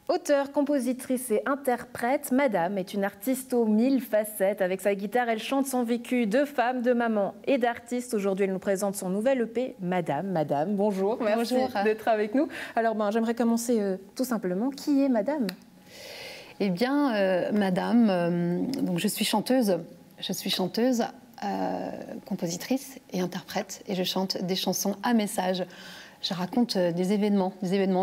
Auteure, compositrice et interprète, Madame est une artiste aux 1000 facettes. Avec sa guitare, elle chante son vécu de femme, de maman et d'artiste. Aujourd'hui, elle nous présente son nouvel EP, Madame. Madame, bonjour, merci d'être avec nous. Alors, j'aimerais commencer tout simplement. Qui est Madame? Eh bien, Madame, donc je suis chanteuse. Je suis chanteuse, compositrice et interprète. Et je chante des chansons à message. Je raconte des événements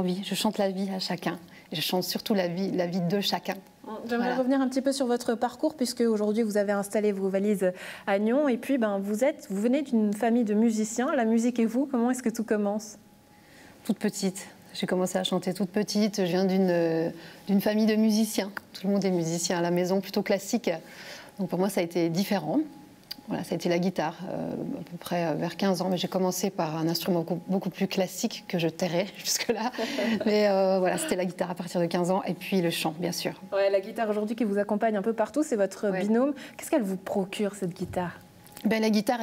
vie. Je chante la vie à chacun. Je chante surtout la vie de chacun. J'aimerais revenir un petit peu sur votre parcours, puisque aujourd'hui vous avez installé vos valises à Nyon. Et puis, vous venez d'une famille de musiciens. La musique et vous, comment est-ce que tout commence? Toute petite. J'ai commencé à chanter toute petite. Je viens d'une famille de musiciens. Tout le monde est musicien à la maison, plutôt classique. Donc pour moi, ça a été différent. Voilà, ça a été la guitare, à peu près vers 15 ans. Mais j'ai commencé par un instrument beaucoup plus classique que je tairais jusque-là. Mais voilà, c'était la guitare à partir de 15 ans. Et puis le chant, bien sûr. Ouais, la guitare aujourd'hui qui vous accompagne un peu partout, c'est votre binôme. Qu'est-ce qu'elle vous procure, cette guitare? La guitare,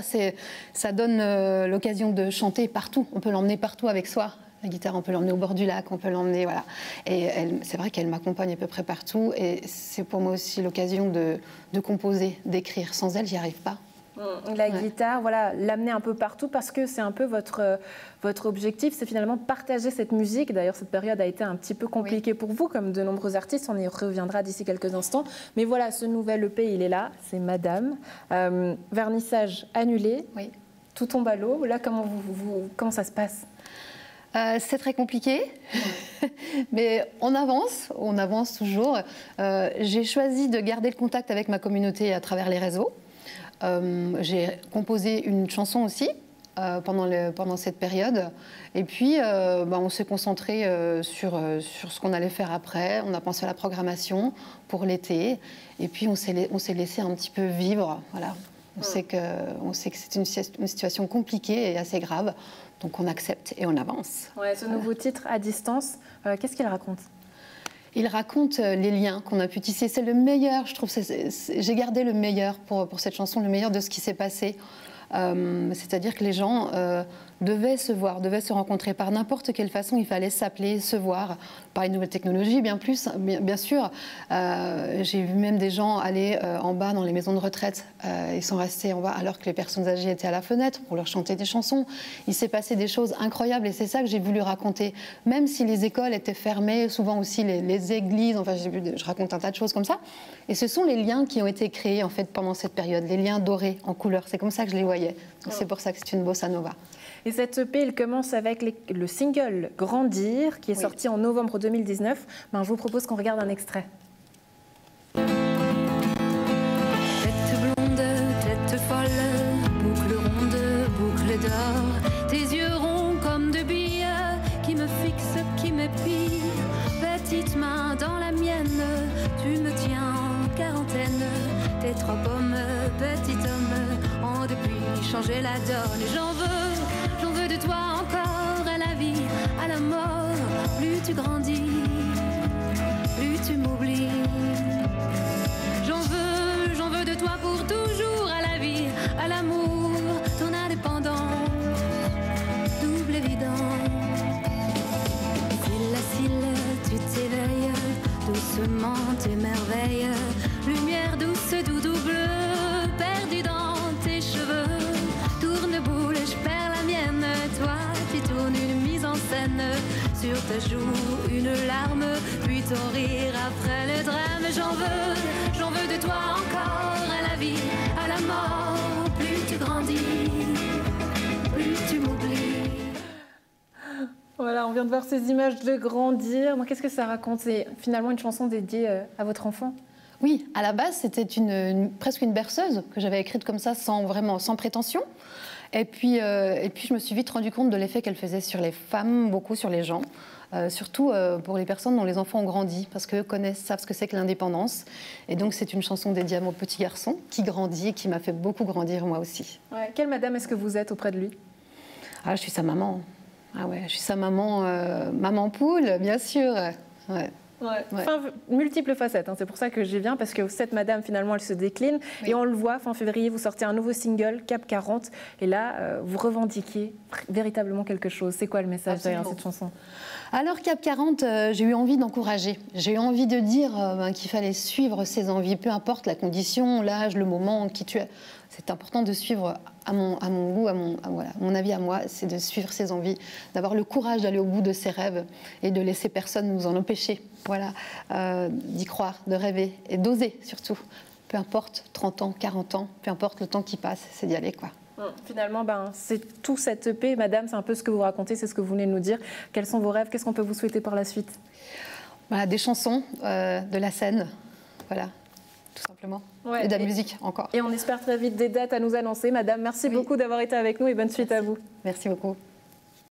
ça donne l'occasion de chanter partout. On peut l'emmener partout avec soi. La guitare, on peut l'emmener au bord du lac, on peut l'emmener, voilà. Et c'est vrai qu'elle m'accompagne à peu près partout. Et c'est pour moi aussi l'occasion de composer, d'écrire. Sans elle, j'y arrive pas. La guitare, voilà, l'amener un peu partout parce que c'est un peu votre objectif, c'est finalement partager cette musique. D'ailleurs, cette période a été un petit peu compliquée pour vous, comme de nombreux artistes, on y reviendra d'ici quelques instants. Mais voilà, ce nouvel EP, il est là, c'est Madame. Vernissage annulé, tout tombe à l'eau. Là, comment ça se passe? C'est très compliqué, mais on avance toujours. J'ai choisi de garder le contact avec ma communauté à travers les réseaux. J'ai composé une chanson aussi pendant cette période. Et puis, on s'est concentré sur ce qu'on allait faire après. On a pensé à la programmation pour l'été. Et puis, on s'est laissé un petit peu vivre. Voilà. On sait que c'est une situation compliquée et assez grave. Donc, on accepte et on avance. Ouais, ce nouveau titre, À distance, qu'est-ce qu'il raconte? Il raconte les liens qu'on a pu tisser. C'est le meilleur, je trouve. J'ai gardé le meilleur pour cette chanson, le meilleur de ce qui s'est passé. C'est-à-dire que les gens devaient se voir, devaient se rencontrer par n'importe quelle façon. Il fallait s'appeler, se voir par les nouvelles technologies, bien sûr. J'ai vu même des gens aller en bas dans les maisons de retraite. Ils sont restés en bas alors que les personnes âgées étaient à la fenêtre pour leur chanter des chansons. Il s'est passé des choses incroyables et c'est ça que j'ai voulu raconter. Même si les écoles étaient fermées, souvent aussi les églises, enfin je raconte un tas de choses comme ça. Et ce sont les liens qui ont été créés en fait pendant cette période, les liens dorés en couleur. C'est comme ça que je les voyais. Donc c'est pour ça que c'est une bossa nova. Et cette EP, elle commence avec le single Grandir, qui est sorti en novembre 2019. Je vous propose qu'on regarde un extrait. Tête blonde, tête folle, boucle ronde, boucle d'or. Tes yeux ronds comme de billes qui me fixent, qui m'épient. Petite main dans la mienne, tu me tiens en quarantaine. Tes trois pommes, petit homme, ont depuis changé la donne. J'en veux de toi encore, à la vie, à la mort. Plus tu grandis, plus tu m'oublies. J'en veux de toi pour toujours, à la vie, à l'amour, ton indépendance, double évidence. Cille, tu t'éveilles, doucement t'émerveilles. Lumière douce, doudou bleu, perdu dans tes cheveux. Tourne boule, je perds la mienne. Toi, tu tournes une mise en scène. Sur ta joue, une larme, puis ton rire après le drame. J'en veux de toi encore, à la vie, à la mort. Plus tu grandis, plus tu m'oublies. Voilà, on vient de voir ces images de Grandir. Qu'est-ce que ça raconte? C'est finalement une chanson dédiée à votre enfant? Oui, à la base, c'était presque une berceuse que j'avais écrite comme ça, sans prétention. Et puis, je me suis vite rendu compte de l'effet qu'elle faisait sur les femmes, beaucoup sur les gens, surtout pour les personnes dont les enfants ont grandi, parce qu'eux savent ce que c'est que l'indépendance. Et donc, c'est une chanson dédiée à mon petit garçon qui grandit et qui m'a fait beaucoup grandir moi aussi. Ouais. Quelle madame est-ce que vous êtes auprès de lui? Ah, je suis sa maman. Ah ouais, je suis sa maman, maman poule, bien sûr. Ouais. Ouais. Enfin, multiples facettes, hein. C'est pour ça que j'y viens, parce que cette madame, finalement, elle se décline. Oui. Et on le voit, fin février, vous sortez un nouveau single, Cap 40. Et là, vous revendiquez véritablement quelque chose. C'est quoi le message derrière cette chanson? Alors, Cap 40, j'ai eu envie d'encourager. J'ai eu envie de dire qu'il fallait suivre ses envies, peu importe la condition, l'âge, le moment, qui tu es. C'est important de suivre, à mon goût, voilà, mon avis à moi, c'est de suivre ses envies, d'avoir le courage d'aller au bout de ses rêves et de laisser personne nous en empêcher. Voilà, d'y croire, de rêver et d'oser surtout. Peu importe 30 ans, 40 ans, peu importe le temps qui passe, c'est d'y aller, quoi. Finalement, c'est tout cette EP, madame, c'est un peu ce que vous racontez, c'est ce que vous venez de nous dire. Quels sont vos rêves? Qu'est-ce qu'on peut vous souhaiter par la suite? Voilà, des chansons, de la scène, voilà, tout simplement. Ouais, et de la musique encore. Et on espère très vite des dates à nous annoncer. Madame, merci beaucoup d'avoir été avec nous et bonne suite à vous. Merci beaucoup.